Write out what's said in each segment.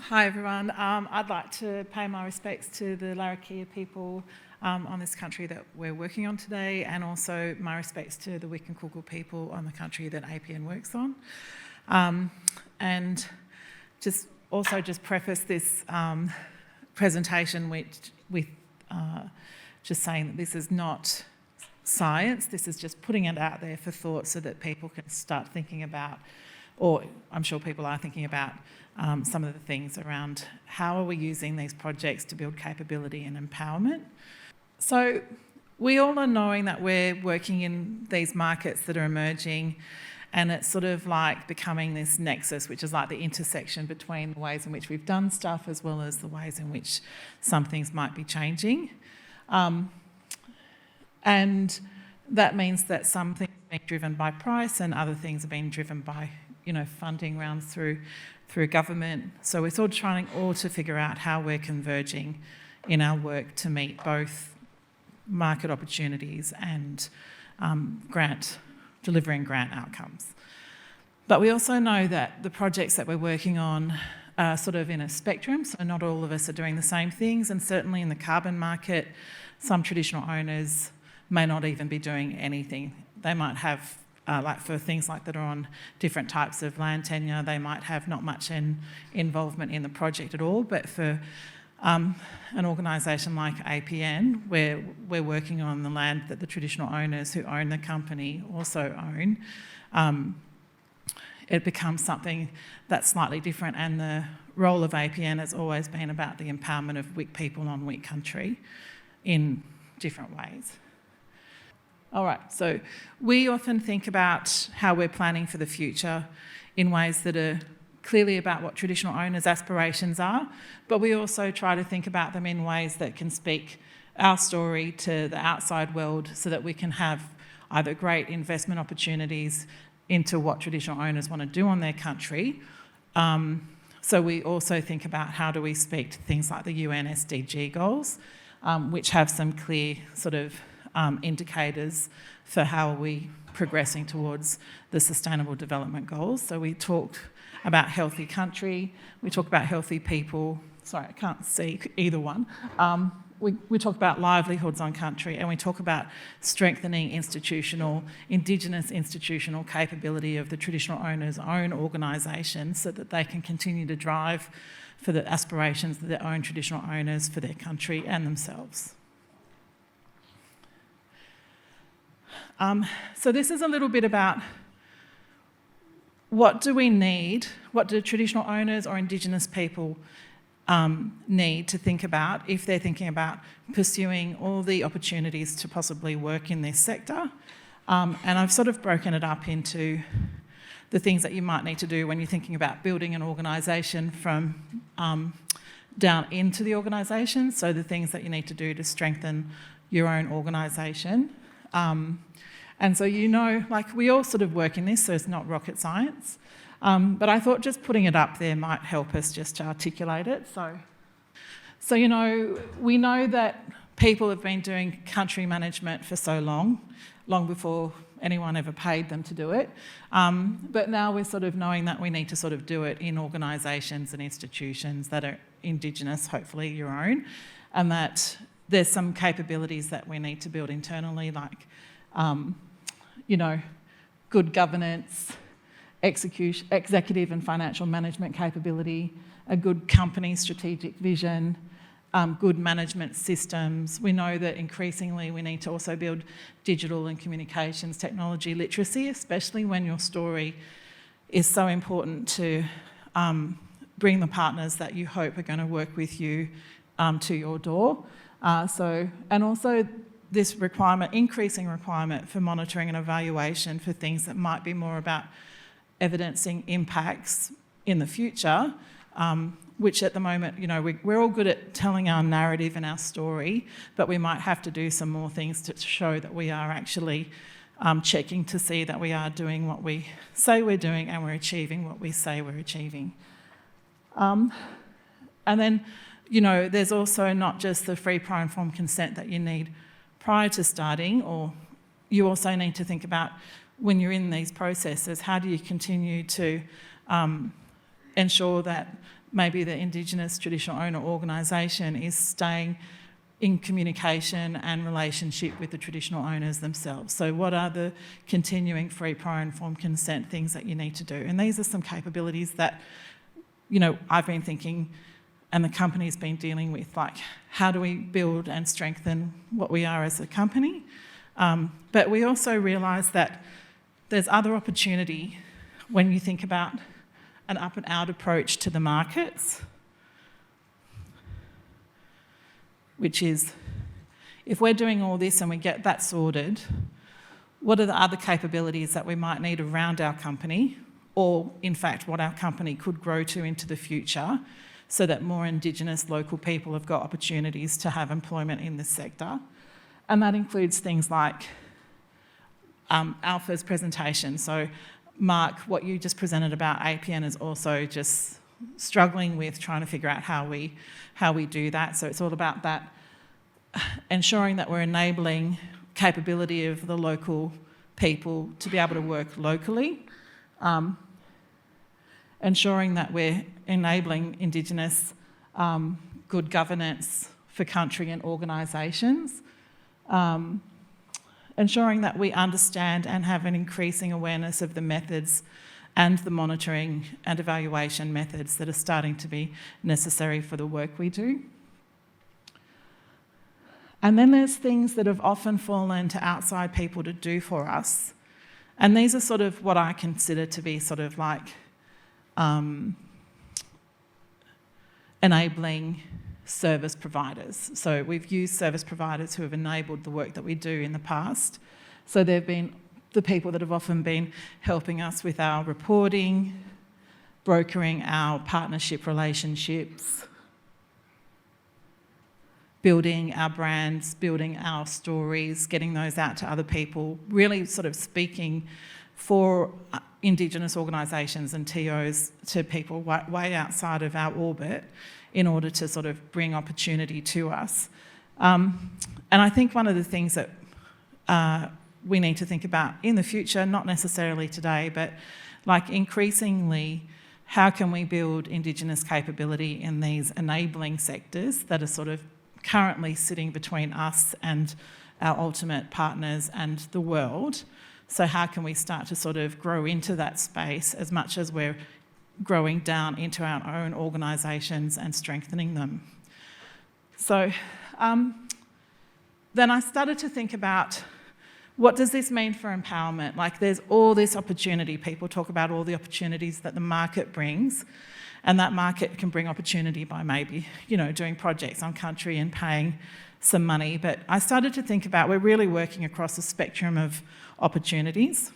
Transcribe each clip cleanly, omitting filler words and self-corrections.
Hi everyone. I'd like to pay my respects to the Larrakia people on this country that we're working on today, and also my respects to the Wikinkuku people on the country that APN works on. And just preface this presentation with just saying that this is not science, this is just putting it out there for thought so that people can start thinking about, or I'm sure people are thinking about, some of the things around how are we using these projects to build capability and empowerment. So we all are knowing that we're working in these markets that are emerging, and it's sort of like becoming this nexus, which is like the intersection between the ways in which we've done stuff as well as the ways in which some things might be changing. And that means that some things are being driven by price and other things are being driven by, funding rounds through government. So we're sort of trying to figure out how we're converging in our work to meet both market opportunities and delivering grant outcomes. But we also know that the projects that we're working on are sort of in a spectrum, so not all of us are doing the same things, and certainly in the carbon market, some traditional owners may not even be doing anything. They might have, for things like that are on different types of land tenure, they might have not much involvement in the project at all, but for an organisation like APN, where we're working on the land that the traditional owners who own the company also own, it becomes something that's slightly different, and the role of APN has always been about the empowerment of weak people on weak country in different ways. All right, so we often think about how we're planning for the future in ways that are clearly about what traditional owners' aspirations are, but we also try to think about them in ways that can speak our story to the outside world so that we can have either great investment opportunities into what traditional owners want to do on their country. So we also think about how do we speak to things like the UN SDG goals, which have some clear sort of indicators for how are we progressing towards the Sustainable Development Goals. So we talked about healthy country, we talk about healthy people, sorry, I can't see either one. We talk about livelihoods on country, and we talk about strengthening Indigenous institutional capability of the traditional owners' own organisations so that they can continue to drive for the aspirations of their own traditional owners for their country and themselves. So this is a little bit about what do we need, what do traditional owners or Indigenous people need to think about if they're thinking about pursuing all the opportunities to possibly work in this sector. And I've sort of broken it up into the things that you might need to do when you're thinking about building an organisation from down into the organisation, so the things that you need to do to strengthen your own organisation. And so we all sort of work in this, so it's not rocket science. But I thought just putting it up there might help us just to articulate it. So we know that people have been doing country management for so long before anyone ever paid them to do it. But now we're sort of knowing that we need to sort of do it in organisations and institutions that are Indigenous, hopefully your own, and that there's some capabilities that we need to build internally, like good governance, executive and financial management capability, a good company strategic vision, good management systems. We know that increasingly we need to also build digital and communications technology literacy, especially when your story is so important to bring the partners that you hope are going to work with you to your door. And also this increasing requirement for monitoring and evaluation for things that might be more about evidencing impacts in the future, which at the moment, we're all good at telling our narrative and our story, but we might have to do some more things to show that we are actually checking to see that we are doing what we say we're doing and we're achieving what we say we're achieving. And then, there's also not just the free, prior, informed consent that you need prior to starting, or you also need to think about when you're in these processes, how do you continue to ensure that maybe the Indigenous traditional owner organisation is staying in communication and relationship with the traditional owners themselves. So what are the continuing free, prior informed consent things that you need to do? And these are some capabilities that, you know, I've been thinking and the company's been dealing with, like how do we build and strengthen what we are as a company? But we also realise that there's other opportunity when you think about an up and out approach to the markets, which is, if we're doing all this and we get that sorted, what are the other capabilities that we might need around our company, or in fact what our company could grow to into the future, so that more Indigenous local people have got opportunities to have employment in this sector? And that includes things like Alpha's presentation. So Mark, what you just presented about APN is also just struggling with trying to figure out how we do that. So it's all about that, ensuring that we're enabling capability of the local people to be able to work locally, ensuring that we're enabling Indigenous good governance for country and organisations, ensuring that we understand and have an increasing awareness of the methods and the monitoring and evaluation methods that are starting to be necessary for the work we do. And then there's things that have often fallen to outside people to do for us. And these are sort of what I consider to be sort of like enabling service providers. So we've used service providers who have enabled the work that we do in the past. So they've been the people that have often been helping us with our reporting, brokering our partnership relationships, building our brands, building our stories, getting those out to other people, really sort of speaking for Indigenous organisations and TOs to people way outside of our orbit in order to sort of bring opportunity to us. And I think one of the things that we need to think about in the future, not necessarily today, but like increasingly, how can we build Indigenous capability in these enabling sectors that are sort of currently sitting between us and our ultimate partners and the world? So how can we start to sort of grow into that space as much as we're growing down into our own organisations and strengthening them? So then I started to think about, what does this mean for empowerment? Like there's all this opportunity. People talk about all the opportunities that the market brings, and that market can bring opportunity by maybe, you know, doing projects on country and paying some money. But I started to think about, we're really working across a spectrum of opportunities.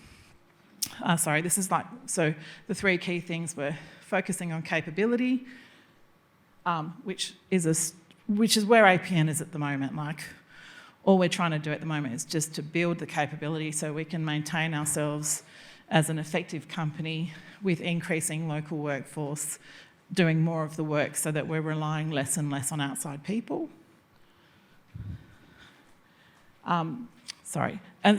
This is like, so the three key things were focusing on capability, which is where APN is at the moment. Like, all we're trying to do at the moment is just to build the capability so we can maintain ourselves as an effective company with increasing local workforce, doing more of the work so that we're relying less and less on outside people. And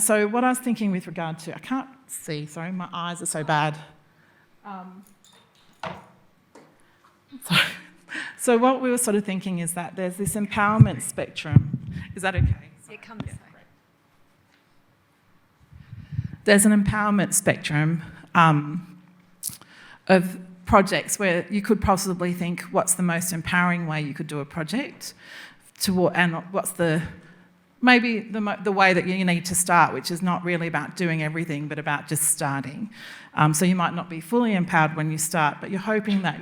so what I was thinking with regard to, I can't see, sorry, my eyes are so bad. So what we were sort of thinking is that there's this empowerment spectrum. Is that okay? It comes. Yeah, there's an empowerment spectrum of projects where you could possibly think, what's the most empowering way you could do a project, and what's the way that you need to start, which is not really about doing everything, but about just starting. So you might not be fully empowered when you start, but you're hoping that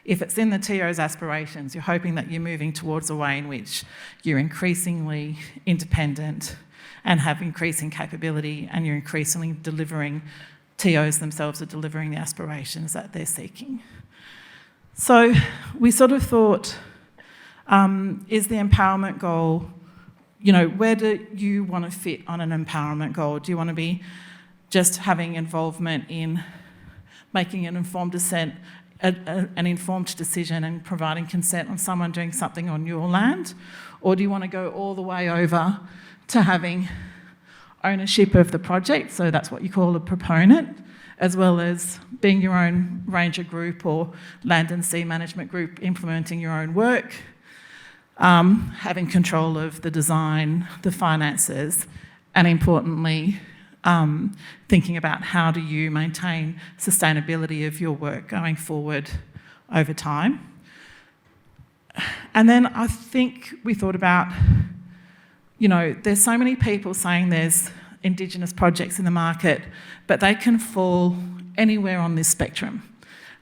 if it's in the TO's aspirations, you're hoping that you're moving towards a way in which you're increasingly independent and have increasing capability, and you're increasingly delivering, TOs themselves are delivering the aspirations that they're seeking. So we sort of thought, is the empowerment goal, where do you want to fit on an empowerment goal? Do you want to be just having involvement in making an informed decision and providing consent on someone doing something on your land? Or do you want to go all the way over to having ownership of the project? So that's what you call a proponent. as well as being your own ranger group or land and sea management group, implementing your own work, having control of the design, the finances, and importantly, thinking about how do you maintain sustainability of your work going forward over time. And then I think we thought about, there's so many people saying there's Indigenous projects in the market, but they can fall anywhere on this spectrum.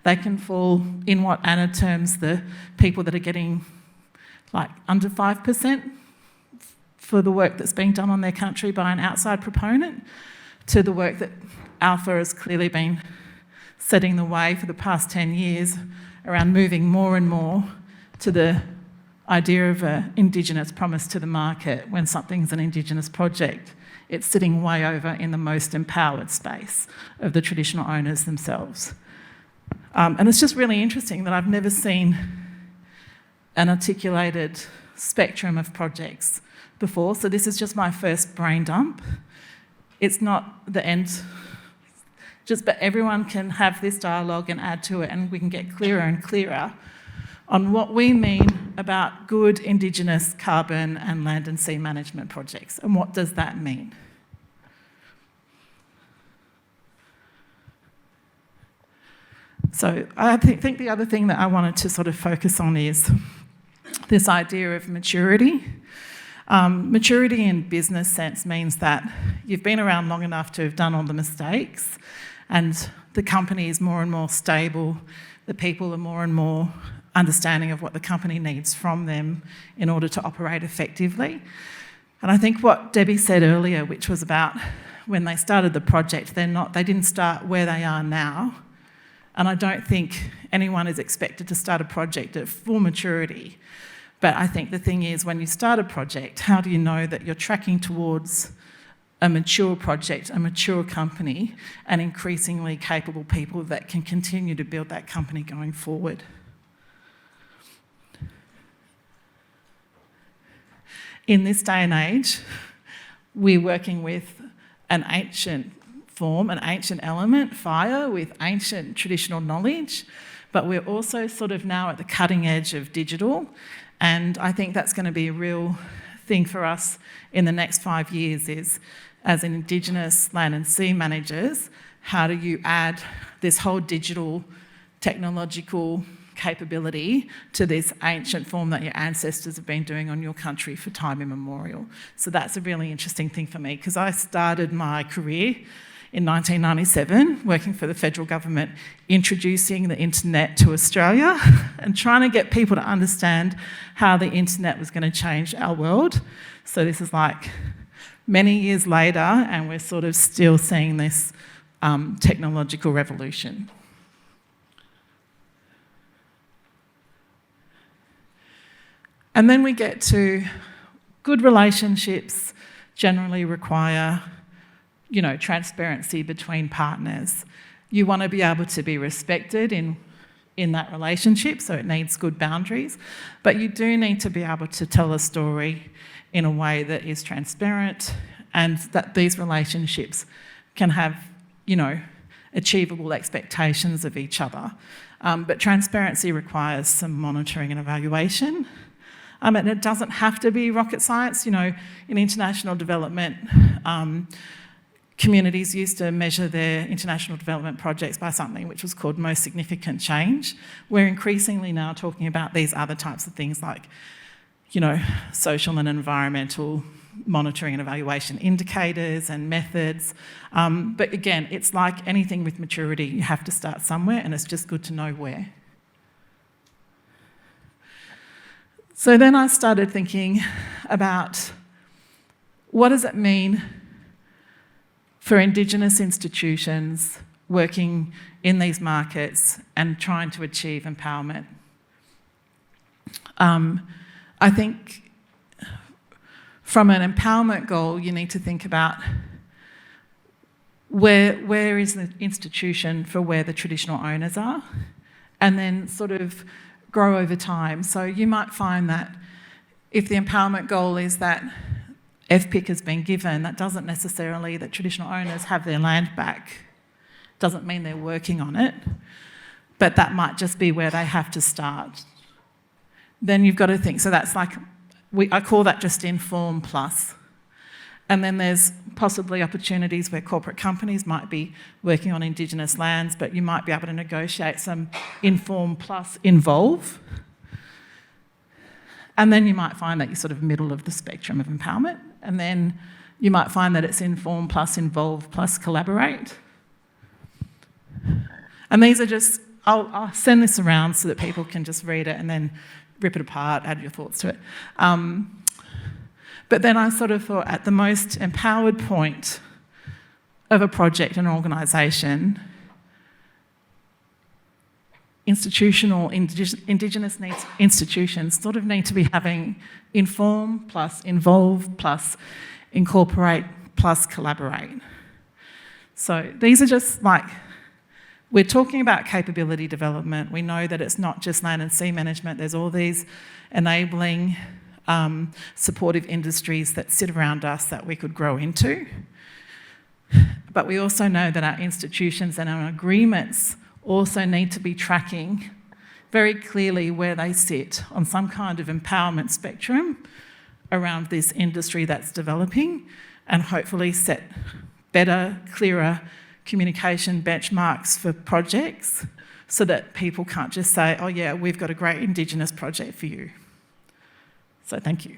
They can fall in what Anna terms the people that are getting like under 5% for the work that's being done on their country by an outside proponent, to the work that Alpha has clearly been setting the way for the past 10 years around moving more and more to the idea of an Indigenous promise to the market. When something's an Indigenous project, it's sitting way over in the most empowered space of the traditional owners themselves. And it's just really interesting that I've never seen an articulated spectrum of projects before. So this is just my first brain dump. It's not the end, but everyone can have this dialogue and add to it, and we can get clearer and clearer on what we mean about good Indigenous carbon and land and sea management projects, and what does that mean. So I think the other thing that I wanted to sort of focus on is this idea of maturity. Maturity in business sense means that you've been around long enough to have done all the mistakes, and the company is more and more stable, the people are more and more understanding of what the company needs from them in order to operate effectively. And I think what Debbie said earlier, which was about when they started the project, they didn't start where they are now. And I don't think anyone is expected to start a project at full maturity. But I think the thing is, when you start a project, how do you know that you're tracking towards a mature project, a mature company, and increasingly capable people that can continue to build that company going forward? In this day and age, we're working with an ancient form, an ancient element, fire, with ancient traditional knowledge, but we're also sort of now at the cutting edge of digital, and I think that's going to be a real thing for us in the next 5 years is, as an Indigenous land and sea managers, how do you add this whole digital technological capability to this ancient form that your ancestors have been doing on your country for time immemorial. So that's a really interesting thing for me, because I started my career in 1997 working for the federal government, introducing the internet to Australia and trying to get people to understand how the internet was going to change our world. So this is like many years later, and we're sort of still seeing this technological revolution. And then we get to good relationships generally require, transparency between partners. You want to be able to be respected in that relationship, so it needs good boundaries. But you do need to be able to tell a story in a way that is transparent, and that these relationships can have, achievable expectations of each other. But transparency requires some monitoring and evaluation. And it doesn't have to be rocket science. In international development, communities used to measure their international development projects by something which was called most significant change. We're increasingly now talking about these other types of things like, social and environmental monitoring and evaluation indicators and methods. But again, it's like anything with maturity, you have to start somewhere, and it's just good to know where. So then I started thinking about what does it mean for Indigenous institutions working in these markets and trying to achieve empowerment. I think from an empowerment goal, you need to think about where is the institution for where the traditional owners are, and then sort of grow over time. So you might find that if the empowerment goal is that FPIC has been given, that doesn't necessarily that traditional owners have their land back Doesn't mean they're working on it, but that might just be where they have to start. Then you've got to think, so that's like, I call that just Inform Plus. And then there's possibly opportunities where corporate companies might be working on Indigenous lands, but you might be able to negotiate some Inform Plus Involve. And then you might find that you're sort of middle of the spectrum of empowerment. And then you might find that it's Inform plus Involve plus Collaborate. And these are just, I'll send this around so that people can just read it and then rip it apart, add your thoughts to it. But then I sort of thought at the most empowered point of a project and organisation, Indigenous needs institutions sort of need to be having Inform plus Involve plus Incorporate plus Collaborate. So these are just like, we're talking about capability development. We know that it's not just land and sea management. There's all these enabling supportive industries that sit around us that we could grow into. But we also know that our institutions and our agreements also need to be tracking very clearly where they sit on some kind of empowerment spectrum around this industry that's developing, and hopefully set better, clearer communication benchmarks for projects so that people can't just say, oh yeah, we've got a great Indigenous project for you. So thank you.